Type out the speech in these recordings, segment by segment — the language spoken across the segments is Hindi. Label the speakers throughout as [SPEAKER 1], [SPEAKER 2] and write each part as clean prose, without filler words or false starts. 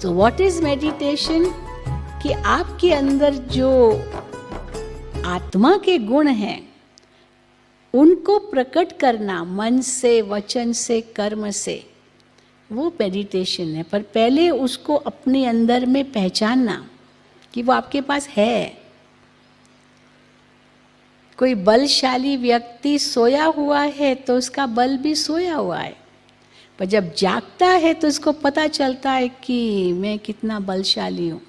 [SPEAKER 1] तो व्हाट इज मेडिटेशन? कि आपके अंदर जो आत्मा के गुण हैं उनको प्रकट करना मन से, वचन से, कर्म से, वो मेडिटेशन है। पर पहले उसको अपने अंदर में पहचानना कि वो आपके पास है। कोई बलशाली व्यक्ति सोया हुआ है तो उसका बल भी सोया हुआ है, पर जब जागता है तो उसको पता चलता है कि मैं कितना बलशाली हूँ।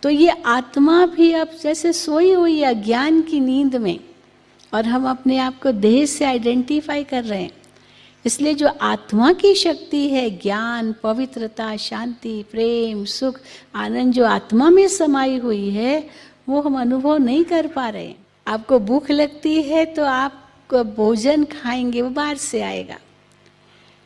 [SPEAKER 1] तो ये आत्मा भी अब जैसे सोई हुई है ज्ञान की नींद में, और हम अपने आप को देह से आइडेंटिफाई कर रहे हैं। इसलिए जो आत्मा की शक्ति है, ज्ञान, पवित्रता, शांति, प्रेम, सुख, आनंद, जो आत्मा में समाई हुई है, वो हम अनुभव नहीं कर पा रहे हैं। आपको भूख लगती है तो आप भोजन खाएंगे, वो बाहर से आएगा।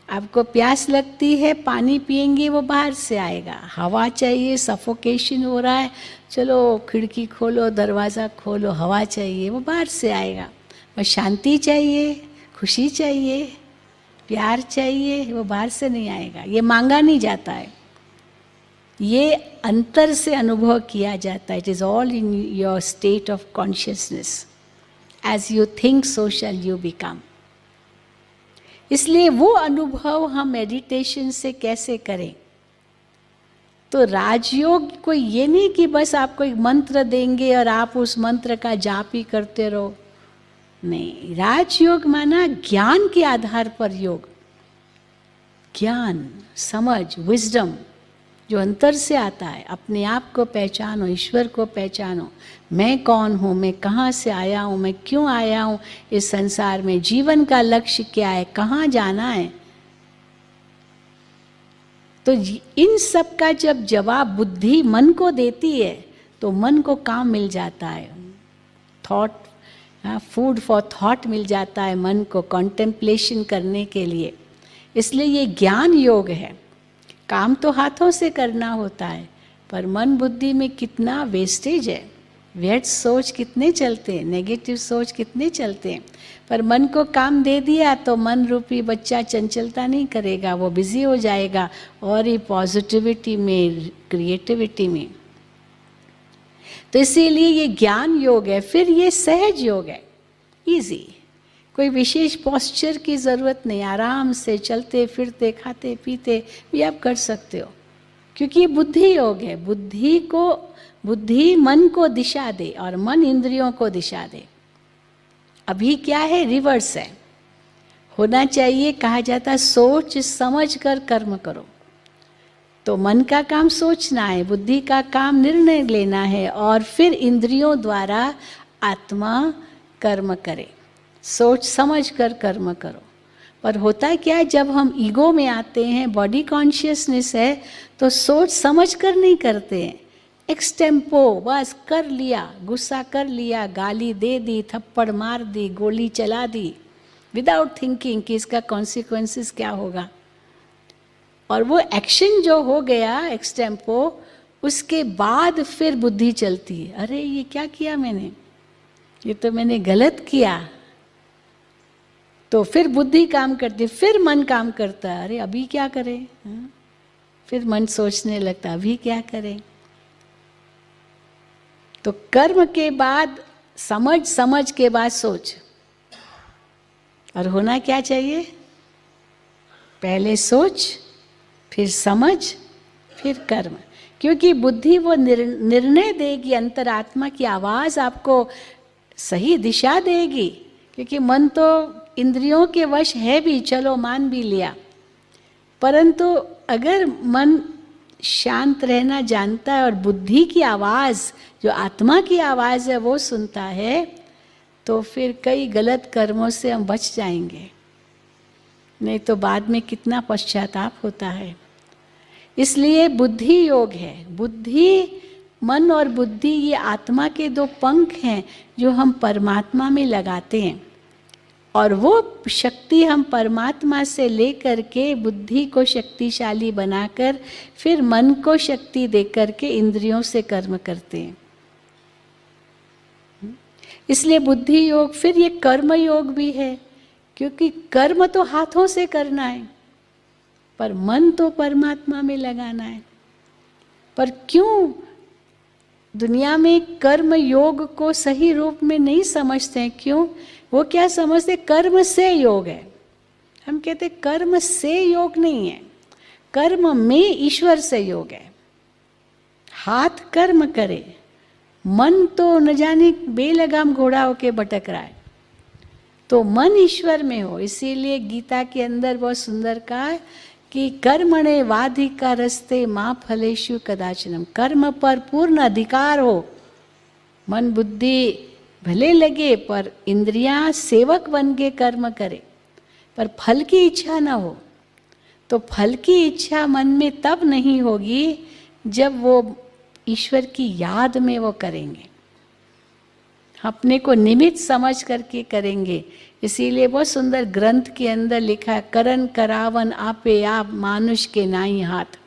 [SPEAKER 1] आपको प्यास लगती है, पानी पिएंगे, वो बाहर से आएगा। हवा चाहिए, सफोकेशन हो रहा है, चलो खिड़की खोलो, दरवाज़ा खोलो, हवा चाहिए, वो बाहर से आएगा। बस शांति चाहिए, खुशी चाहिए, प्यार चाहिए, वो बाहर से नहीं आएगा। ये मांगा नहीं जाता है, ये अंतर से अनुभव किया जाता है। It is all in your state of consciousness. As you think so shall you become. इसलिए वो अनुभव हम मेडिटेशन से कैसे करें? तो राजयोग कोई ये नहीं कि बस आपको एक मंत्र देंगे और आप उस मंत्र का जाप ही करते रहो। नहीं, राजयोग माना ज्ञान के आधार पर योग। ज्ञान, समझ, विजडम जो अंतर से आता है। अपने आप को पहचानो, ईश्वर को पहचानो। मैं कौन हूँ, मैं कहाँ से आया हूँ, मैं क्यों आया हूँ इस संसार में, जीवन का लक्ष्य क्या है, कहाँ जाना है। तो इन सब का जब जवाब बुद्धि मन को देती है तो मन को काम मिल जाता है। थॉट, फूड फॉर थॉट मिल जाता है मन को कॉन्टेम्पलेशन करने के लिए। इसलिए ये ज्ञान योग है। काम तो हाथों से करना होता है, पर मन बुद्धि में कितना वेस्टेज है। व्यर्थ सोच कितने चलते हैं, नेगेटिव सोच कितने चलते हैं। पर मन को काम दे दिया तो मन रूपी बच्चा चंचलता नहीं करेगा, वो बिजी हो जाएगा और ही पॉजिटिविटी में, क्रिएटिविटी में। तो इसीलिए ये ज्ञान योग है। फिर ये सहज योग है, इजी। कोई विशेष पोस्चर की ज़रूरत नहीं, आराम से चलते फिरते खाते पीते भी आप कर सकते हो, क्योंकि ये बुद्धि योग है। बुद्धि मन को दिशा दे और मन इंद्रियों को दिशा दे। अभी क्या है, रिवर्स है। होना चाहिए, कहा जाता है सोच समझ कर कर्म करो। तो मन का काम सोचना है, बुद्धि का काम निर्णय लेना है, और फिर इंद्रियों द्वारा आत्मा कर्म करे। सोच समझ कर कर्म करो। पर होता क्या है, जब हम ईगो में आते हैं, बॉडी कॉन्शियसनेस है, तो सोच समझ कर नहीं करते हैं। एक्सटेम्पो, बस कर लिया, गुस्सा कर लिया, गाली दे दी, थप्पड़ मार दी, गोली चला दी, विदाउट थिंकिंग कि इसका कॉन्सिक्वेंसेस क्या होगा। और वो एक्शन जो हो गया एक्सटेम्पो, उसके बाद फिर बुद्धि चलती है, अरे ये क्या किया मैंने, ये तो मैंने गलत किया। तो फिर बुद्धि काम करती, फिर मन काम करता है, अरे अभी क्या करें। फिर मन सोचने लगता, अभी क्या करें। तो कर्म के बाद समझ, समझ के बाद सोच। और होना क्या चाहिए, पहले सोच, फिर समझ, फिर कर्म। क्योंकि बुद्धि वो निर्णय देगी, अंतरात्मा की आवाज़ आपको सही दिशा देगी। क्योंकि मन तो इंद्रियों के वश है भी, चलो मान भी लिया, परंतु अगर मन शांत रहना जानता है और बुद्धि की आवाज़ जो आत्मा की आवाज़ है वो सुनता है, तो फिर कई गलत कर्मों से हम बच जाएंगे। नहीं तो बाद में कितना पश्चाताप होता है। इसलिए बुद्धि योग है। बुद्धि, मन और बुद्धि ये आत्मा के दो पंख हैं जो हम परमात्मा में लगाते हैं, और वो शक्ति हम परमात्मा से लेकर के बुद्धि को शक्तिशाली बनाकर फिर मन को शक्ति देकर के इंद्रियों से कर्म करते हैं। इसलिए बुद्धि योग, फिर ये कर्म योग भी है, क्योंकि कर्म तो हाथों से करना है, पर मन तो परमात्मा में लगाना है। पर क्यों दुनिया में कर्म योग को सही रूप में नहीं समझते हैं? क्यों? वो क्या समझते? कर्म से योग है। हम कहते कर्म से योग नहीं है, कर्म में ईश्वर से योग है। हाथ कर्म करे, मन तो न जाने बेलगाम घोड़ा होके भटक रहा है, तो मन ईश्वर में हो। इसीलिए गीता के अंदर बहुत सुंदर कहा है कि कर्मणे वाधिकारस्ते मां फलेषु कदाचनम। कर्म पर पूर्ण अधिकार हो, मन बुद्धि भले लगे पर इंद्रियां सेवक बन के कर्म करे, पर फल की इच्छा ना हो। तो फल की इच्छा मन में तब नहीं होगी जब वो ईश्वर की याद में वो करेंगे, अपने को निमित्त समझ करके करेंगे। इसीलिए बहुत सुंदर ग्रंथ के अंदर लिखा है, करन करावन आपे आप मानुष के नाई हाथ।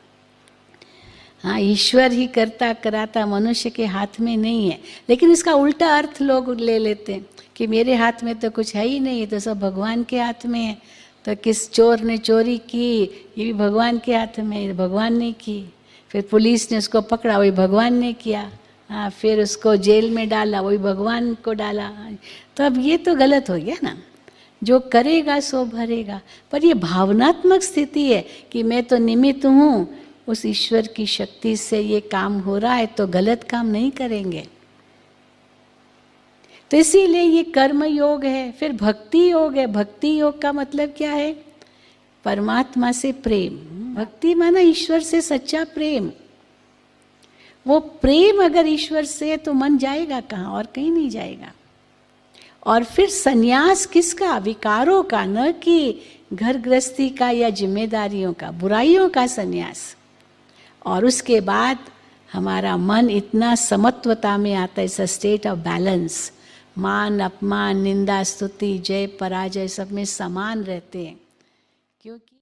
[SPEAKER 1] हाँ, ईश्वर ही करता कराता, मनुष्य के हाथ में नहीं है। लेकिन इसका उल्टा अर्थ लोग ले लेते हैं कि मेरे हाथ में तो कुछ है ही नहीं, तो सब भगवान के हाथ में है। तो किस चोर ने चोरी की, ये भी भगवान के हाथ में है, भगवान ने की। फिर पुलिस ने उसको पकड़ा, वही भगवान ने किया। हाँ, फिर उसको जेल में डाला, वही भगवान को डाला। तो अब ये तो गलत हो गया ना, जो करेगा सो भरेगा। पर ये भावनात्मक स्थिति है कि मैं तो निमित्त हूँ, उस ईश्वर की शक्ति से ये काम हो रहा है, तो गलत काम नहीं करेंगे। तो इसीलिए ये कर्म योग है। फिर भक्ति योग है। भक्ति योग का मतलब क्या है? परमात्मा से प्रेम। भक्ति माना ईश्वर से सच्चा प्रेम। वो प्रेम अगर ईश्वर से है तो मन जाएगा कहाँ? और कहीं नहीं जाएगा। और फिर संन्यास किसका? विकारों का, न कि घर गृहस्थी का या जिम्मेदारियों का, बुराइयों का संन्यास। और उसके बाद हमारा मन इतना समत्वता में आता है, it's a state of balance. मान अपमान, निंदा स्तुति, जय पराजय सब में समान रहते हैं, क्योंकि